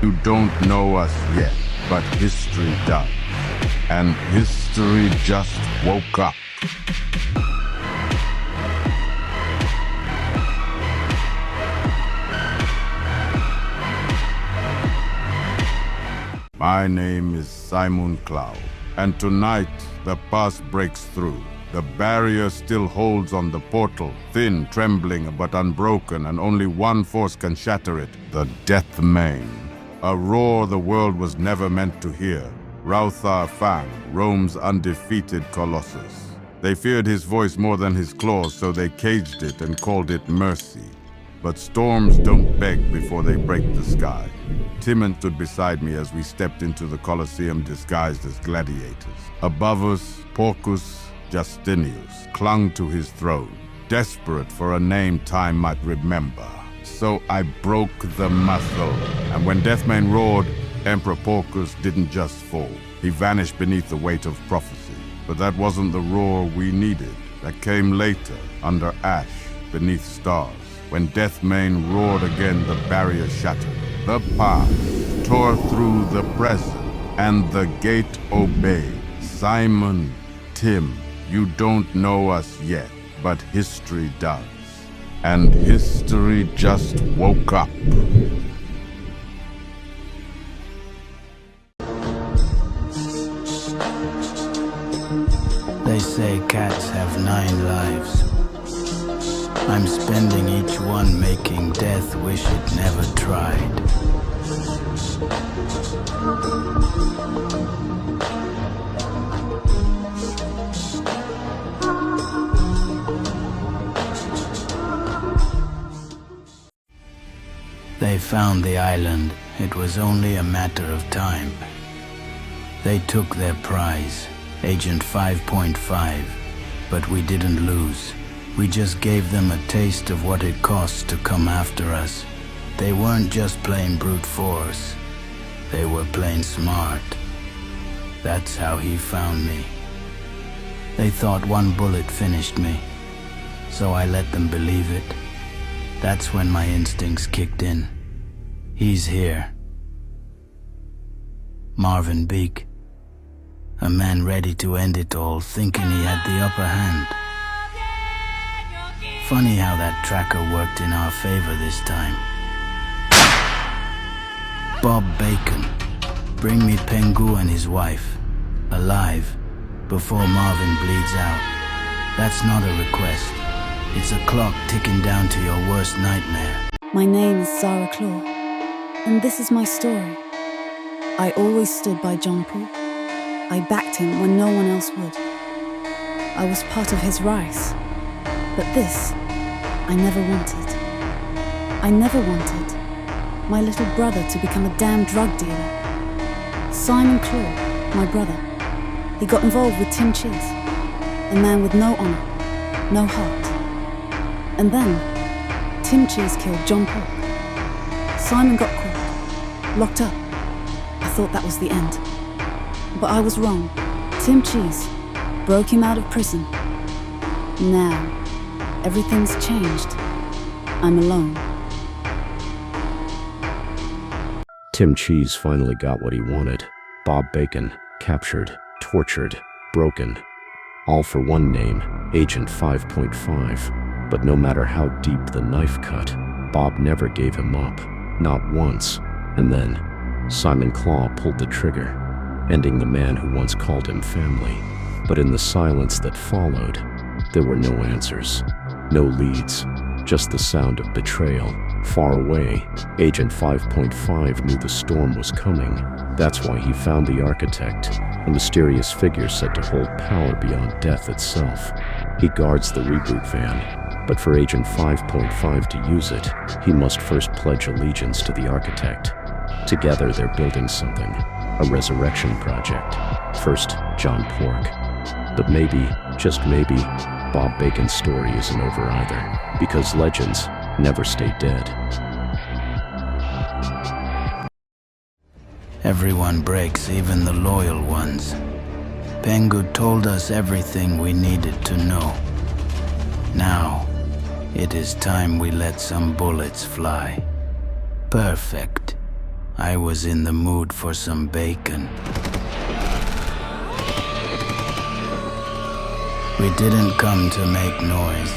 You don't know us yet, but history does. And history just woke up. My name is Simon Clow, and tonight the pass breaks through. The barrier still holds on the portal, thin, trembling, but unbroken, and only one force can shatter it, the Death Main. A roar the world was never meant to hear. Rauthar Fang, Rome's undefeated colossus. They feared his voice more than his claws, so they caged it and called it mercy. But storms don't beg before they break the sky. Timon stood beside me as we stepped into the Colosseum disguised as gladiators. Above us, Porcus Justinius clung to his throne, desperate for a name time might remember. So I broke the muscle, and when Deathmane roared, Emperor Porcus didn't just fall. He vanished beneath the weight of prophecy. But that wasn't the roar we needed. That came later, under ash, beneath stars. When Deathmane roared again, the barrier shattered. The past tore through the present, and the gate obeyed. Simon, Tim, you don't know us yet, but history does. And history just woke up. They say cats have 9 lives. I'm spending each one making death wish it never tried. They found the island. It was only a matter of time. They took their prize, Agent 5.5, but we didn't lose. We just gave them a taste of what it costs to come after us. They weren't just playing brute force. They were playing smart. That's how he found me. They thought one bullet finished me, so I let them believe it. That's when my instincts kicked in. He's here. Marvin Beak. A man ready to end it all, thinking he had the upper hand. Funny how that tracker worked in our favor this time. Bob Bacon. Bring me Pengu and his wife. Alive. Before Marvin bleeds out. That's not a request. It's a clock ticking down to your worst nightmare. My name is Sarah Claw, and this is my story. I always stood by John Paul. I backed him when no one else would. I was part of his rise. But this, I never wanted. I never wanted my little brother to become a damn drug dealer. Simon Claw, my brother, he got involved with Tim Cheese, a man with no honor, no heart. And then, Tim Cheese killed John Paul. Simon got caught, locked up. I thought that was the end. But I was wrong. Tim Cheese broke him out of prison. Now, everything's changed. I'm alone. Tim Cheese finally got what he wanted. Bob Bacon, captured, tortured, broken. All for one name, Agent 5.5. But no matter how deep the knife cut, Bob never gave him up. Not once. And then, Simon Claw pulled the trigger, ending the man who once called him family. But in the silence that followed, there were no answers, no leads, just the sound of betrayal. Far away, Agent 5.5 knew the storm was coming. That's why he found the architect, a mysterious figure said to hold power beyond death itself. He guards the reboot van, but for Agent 5.5 to use it, he must first pledge allegiance to the architect. Together they're building something, a resurrection project. First, John Pork. But maybe, just maybe, Bob Bacon's story isn't over either, because legends never stay dead. Everyone breaks, even the loyal ones. Pengu told us everything we needed to know. Now, it is time we let some bullets fly. Perfect. I was in the mood for some bacon. We didn't come to make noise.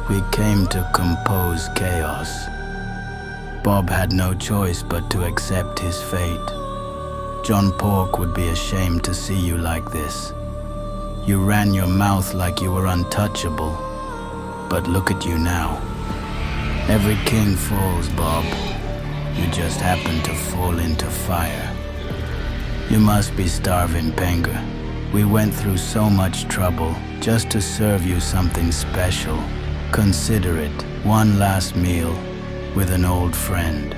We came to compose chaos. Bob had no choice but to accept his fate. John Pork would be ashamed to see you like this. You ran your mouth like you were untouchable. But look at you now. Every king falls, Bob. You just happened to fall into fire. You must be starving, Pengu. We went through so much trouble just to serve you something special. Consider it one last meal with an old friend.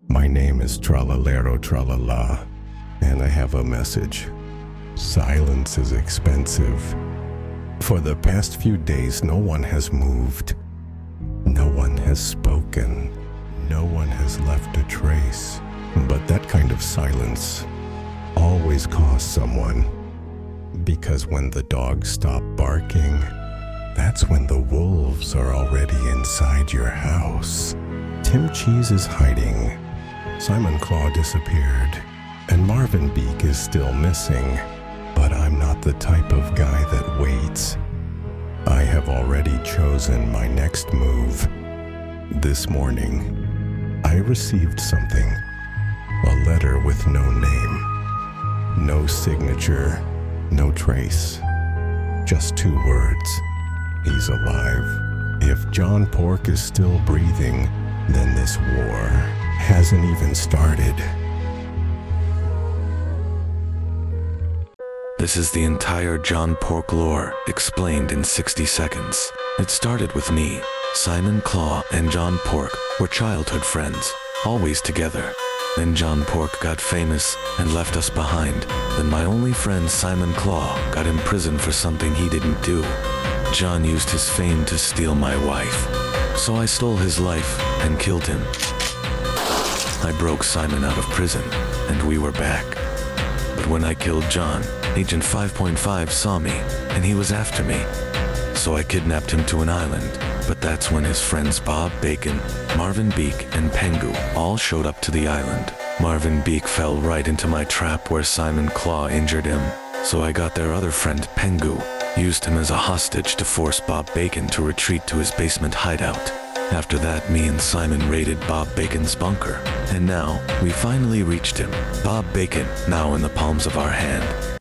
My name is Tralalero Tralala, and I have a message. Silence is expensive. For the past few days, no one has moved. No one has spoken. No one has left a trace. But that kind of silence always costs someone. Because when the dogs stop barking, that's when the wolves are already inside your house. Tim Cheese is hiding. Simon Claw disappeared. And Marvin Beak is still missing. But I'm not the type of guy that waits. I have already chosen my next move. This morning, I received something. A letter with no name. No signature. No trace. Just 2 words. He's alive. If John Pork is still breathing, then this war hasn't even started. This is the entire John Pork lore, explained in 60 seconds. It started with me. Simon Claw and John Pork were childhood friends, always together. Then John Pork got famous and left us behind. Then my only friend Simon Claw got imprisoned for something he didn't do. John used his fame to steal my wife. So I stole his life and killed him. I broke Simon out of prison, and we were back. But when I killed John, Agent 5.5 saw me, and he was after me. So I kidnapped him to an island. But that's when his friends Bob Bacon, Marvin Beak, and Pengu all showed up to the island. Marvin Beak fell right into my trap where Simon Claw injured him. So I got their other friend Pengu, used him as a hostage to force Bob Bacon to retreat to his basement hideout. After that, me and Simon raided Bob Bacon's bunker. And now, we finally reached him. Bob Bacon, now in the palms of our hand.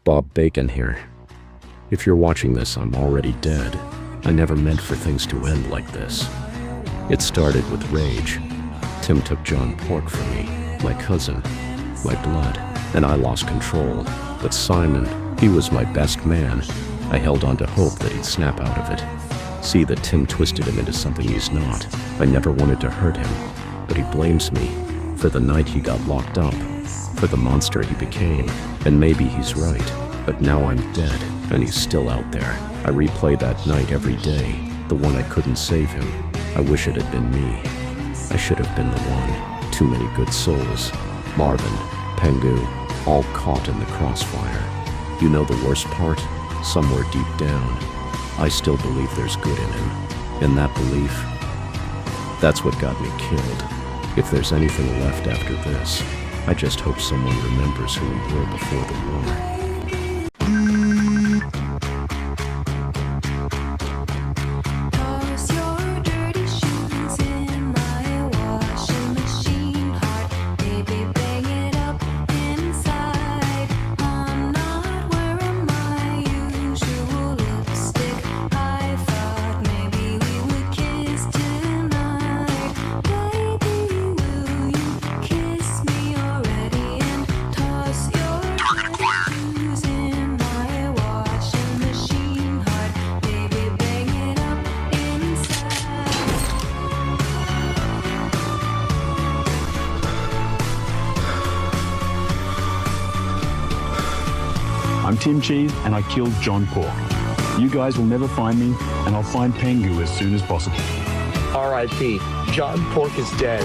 Bob Bacon here. If you're watching this, I'm already dead. I never meant for things to end like this. It started with rage. Tim took John Pork from me, my cousin, my blood, and I lost control. But Simon, he was my best man. I held on to hope that he'd snap out of it. See that Tim twisted him into something he's not. I never wanted to hurt him, but he blames me for the night he got locked up, for the monster he became. And maybe he's right, but now I'm dead, and he's still out there. I replay that night every day, the one I couldn't save him. I wish it had been me. I should have been the one. Too many good souls. Marvin, Pengu, all caught in the crossfire. You know the worst part? Somewhere deep down, I still believe there's good in him. And that belief, that's what got me killed. If there's anything left after this, I just hope someone remembers who we were before the war. I'm Tim Cheese, and I killed John Pork. You guys will never find me, and I'll find Pengu as soon as possible. R.I.P. John Pork is dead.